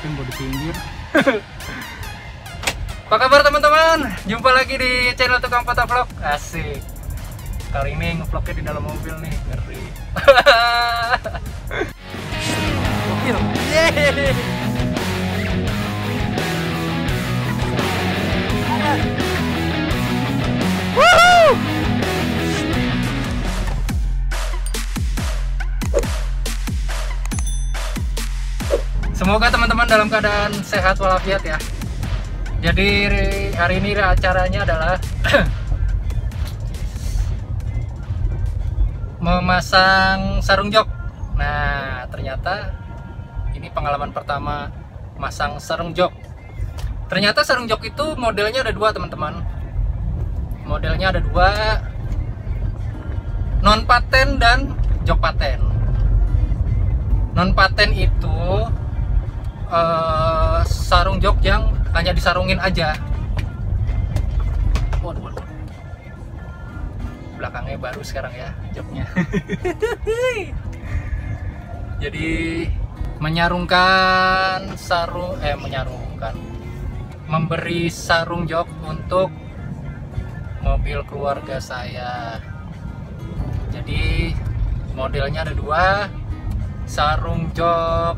mungkin mau di pinggir. Apa kabar teman-teman? Jumpa lagi di channel Tukang Foto Vlog. Asik. Kali ini ngevlognya di dalam mobil nih, ngeri. Gokil. Yeay. Woohoo! Semoga teman-teman dalam keadaan sehat walafiat ya. Jadi hari ini acaranya adalah memasang sarung jok. Nah, ternyata ini pengalaman pertama masang sarung jok. Ternyata sarung jok itu modelnya ada dua teman-teman. Modelnya ada dua, non paten dan jok paten. Non paten itu sarung jok yang hanya disarungin aja. Waduh. Belakangnya baru sekarang ya joknya. Jadi memberi sarung jok untuk mobil keluarga saya. Jadi modelnya ada dua, sarung jok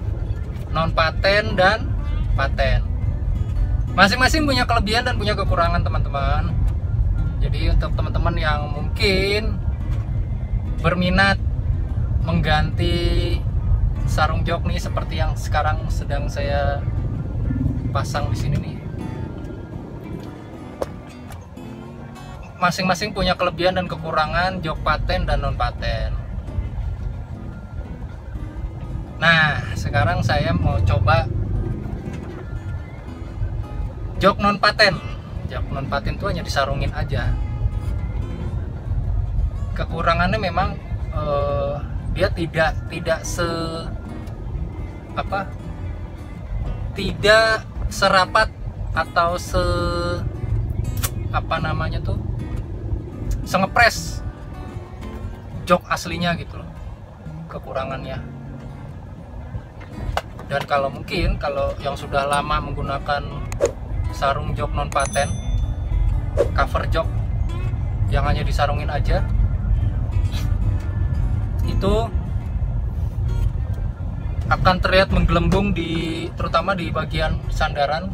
non paten dan paten. Masing-masing punya kelebihan dan punya kekurangan teman-teman. Jadi untuk teman-teman yang mungkin berminat mengganti sarung jok nih seperti yang sekarang sedang saya pasang di sini nih. Masing-masing punya kelebihan dan kekurangan jok paten dan non paten. Nah, sekarang saya mau coba jok non paten. Jok non paten itu hanya disarungin aja. Kekurangannya memang dia tidak serapat atau sengepres jok aslinya gitu loh. Kekurangannya. Dan kalau yang sudah lama menggunakan sarung jok non paten, cover jok yang hanya disarungin aja, itu akan terlihat menggelembung terutama di bagian sandaran,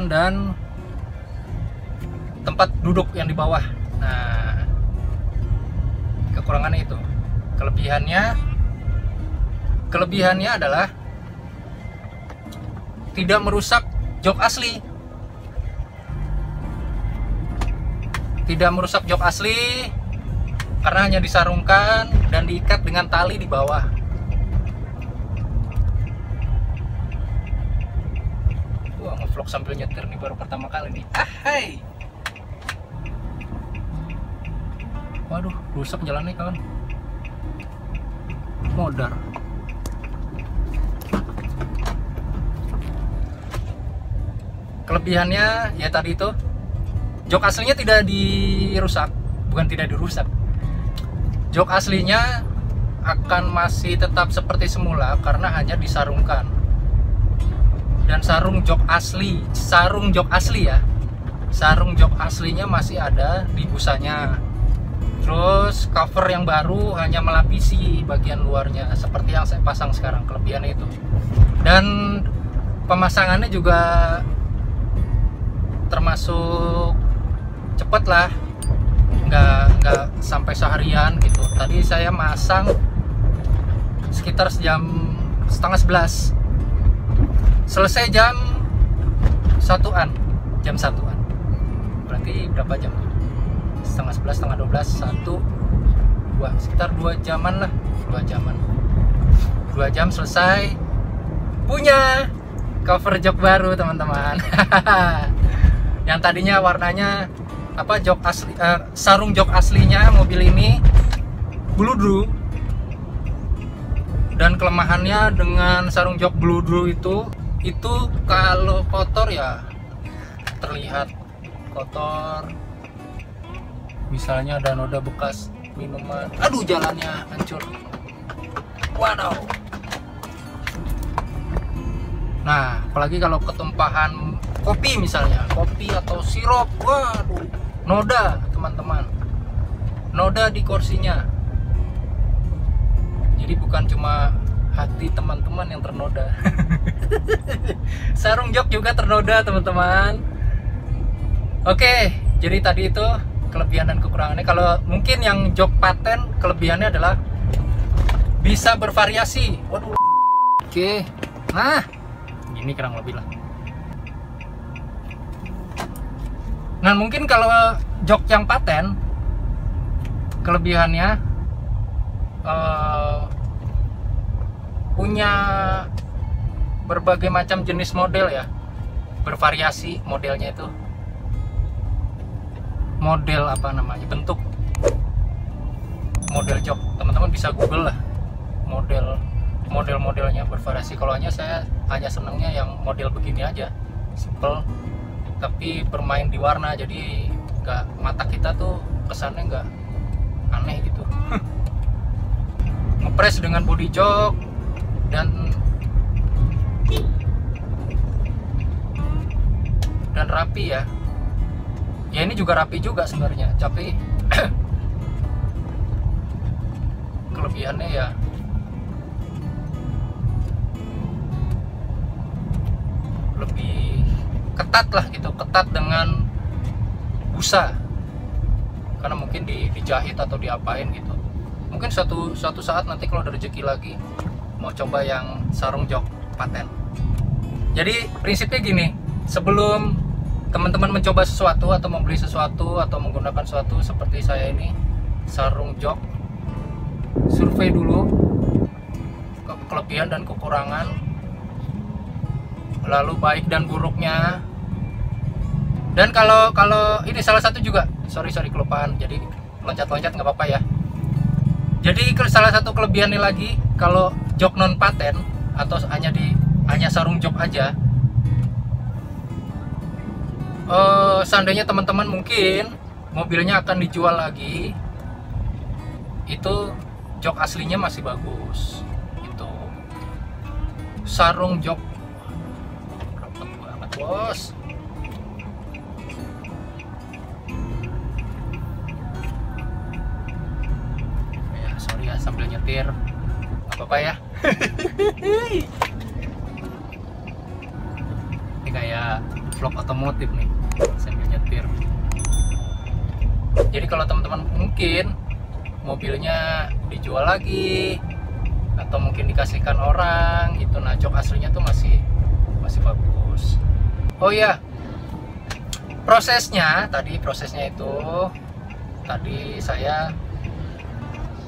dan tempat duduk yang di bawah. Nah, kekurangannya itu. Kelebihannya adalah tidak merusak jok asli. Tidak merusak jok asli karena hanya disarungkan dan diikat dengan tali di bawah. Wah, ngevlog sambil nyetir nih baru pertama kali nih. Hai. Waduh, rusak jalannya kawan. Modar. Kelebihannya ya tadi itu, jok aslinya tidak dirusak. Jok aslinya akan masih tetap seperti semula karena hanya disarungkan. Dan sarung jok aslinya masih ada di busanya. Terus cover yang baru hanya melapisi bagian luarnya seperti yang saya pasang sekarang. Kelebihannya itu. Dan pemasangannya juga termasuk cepet lah, nggak sampai seharian gitu. Tadi saya masang sekitar jam 10:30, selesai jam 1-an, berarti berapa jam? 10:30, 11:30, 1, 2, sekitar 2 jaman lah, 2 jam selesai, punya cover jok baru teman-teman. Yang tadinya warnanya sarung jok aslinya mobil ini bludru, dan kelemahannya dengan sarung jok bludru itu kalau kotor ya terlihat kotor. Misalnya ada noda bekas minuman, aduh jalannya hancur. Waduh, Nah, apalagi kalau ketumpahan kopi misalnya, kopi atau sirup, waduh, noda teman-teman, noda di kursinya. Jadi bukan cuma hati teman-teman yang ternoda, sarung jok juga ternoda teman-teman. Oke, jadi tadi itu kelebihan dan kekurangannya. Kalau mungkin yang jok paten, kelebihannya adalah bisa bervariasi. Waduh. Oke, nah ini kurang lebih lah. Nah mungkin kalau jok yang paten, kelebihannya punya berbagai macam jenis model ya, bervariasi modelnya itu. Model apa namanya, bentuk model jok, teman-teman bisa google lah model-modelnya bervariasi. Kalau saya hanya senangnya yang model begini aja, simple tapi bermain di warna, jadi nggak, mata kita tuh kesannya nggak aneh gitu. Ngepres dengan body jok dan rapi ya. Ya ini juga rapi juga sebenarnya, tapi kelebihannya ya lebih ketat lah gitu, ketat dengan busa, karena mungkin dijahit atau diapain gitu. Mungkin suatu saat nanti kalau ada rezeki lagi mau coba yang sarung jok paten. Jadi prinsipnya gini, sebelum teman-teman mencoba sesuatu atau membeli sesuatu atau menggunakan sesuatu seperti saya ini, sarung jok, survei dulu kelebihan dan kekurangan, lalu baik dan buruknya. Dan kalau ini salah satu juga, sorry kelupaan, jadi loncat-loncat nggak apa-apa ya. Jadi salah satu kelebihannya lagi, kalau jok non paten atau hanya sarung jok aja, seandainya teman-teman mungkin mobilnya akan dijual lagi, itu jok aslinya masih bagus. Itu sarung jok rapet banget bos. Ya sorry ya sambil nyetir, nggak apa-apa ya. Ini kayak vlog otomotif nih sambil nyetir. Jadi kalau teman-teman mungkin mobilnya dijual lagi atau mungkin dikasihkan orang gitu, nah jok aslinya tuh masih bagus. Oh ya, prosesnya itu tadi saya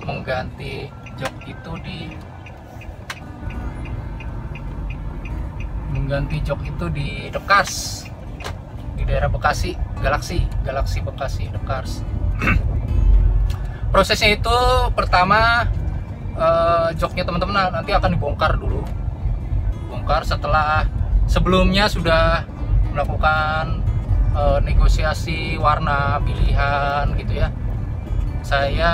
mengganti jok itu di Dekars, di daerah Bekasi, Galaksi Bekasi, Dekars. Prosesnya itu pertama joknya teman-teman nanti akan dibongkar dulu. Sebelumnya sudah melakukan negosiasi warna pilihan gitu ya. Saya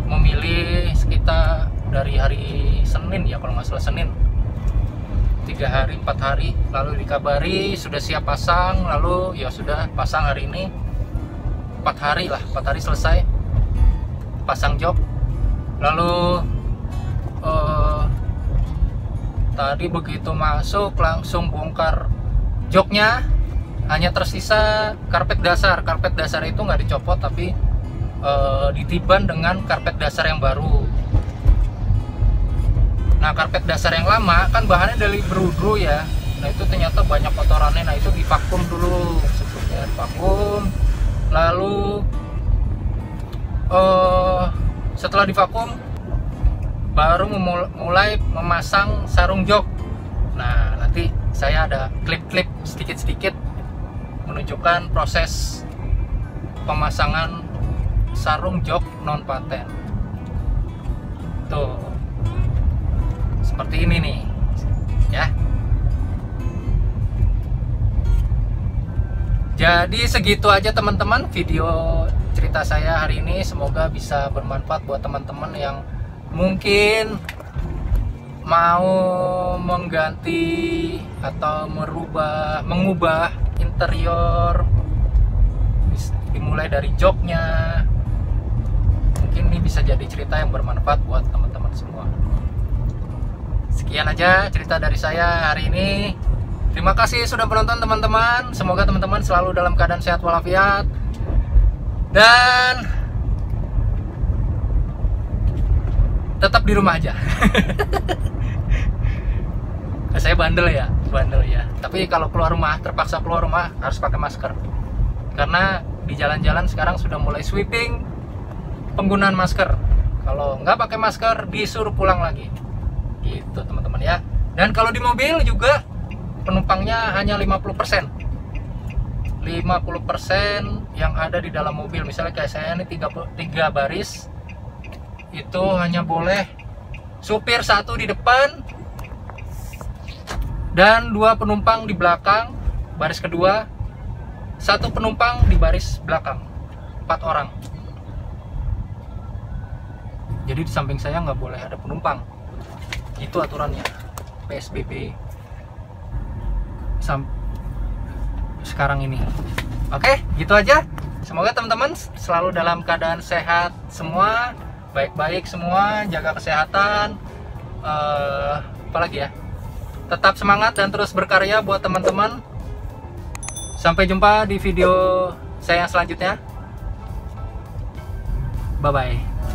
memilih sekitar dari hari Senin ya, kalau nggak salah Senin, 3 hari 4 hari lalu dikabari sudah siap pasang, lalu ya sudah pasang hari ini. 4 hari selesai pasang jok. Lalu tadi begitu masuk langsung bongkar joknya, hanya tersisa karpet dasar. Karpet dasar itu nggak dicopot tapi ditiban dengan karpet dasar yang baru. Nah karpet dasar yang lama kan bahannya dari berudru ya, nah itu ternyata banyak kotorannya. Nah itu divakum dulu sebelumnya, divakum, lalu setelah divakum baru mulai memasang sarung jok. Nah nanti saya ada klip-klip sedikit-sedikit menunjukkan proses pemasangan sarung jok non paten. Tuh seperti ini nih ya. Jadi segitu aja teman-teman video cerita saya hari ini, semoga bisa bermanfaat buat teman-teman yang mungkin mau mengganti atau mengubah interior, dimulai dari joknya, mungkin ini bisa jadi cerita yang bermanfaat buat teman-teman semua. Sekian aja cerita dari saya hari ini. Terima kasih sudah menonton teman-teman. Semoga teman-teman selalu dalam keadaan sehat walafiat, dan tetap di rumah aja. Saya bandel ya. Tapi kalau keluar rumah, terpaksa keluar rumah, harus pakai masker. Karena di jalan-jalan sekarang sudah mulai sweeping penggunaan masker. Kalau nggak pakai masker, disuruh pulang lagi. Gitu teman-teman ya. Dan kalau di mobil juga penumpangnya hanya 50%. 50% yang ada di dalam mobil. Misalnya kayak saya ini 3 baris, itu hanya boleh supir 1 di depan dan 2 penumpang di belakang baris kedua, 1 penumpang di baris belakang, 4 orang. Jadi di samping saya nggak boleh ada penumpang. Itu aturannya PSBB sekarang ini. Oke, gitu aja. Semoga teman-teman selalu dalam keadaan sehat semua, baik-baik semua, jaga kesehatan. Apalagi ya, tetap semangat dan terus berkarya buat teman-teman. Sampai jumpa di video saya yang selanjutnya. Bye bye.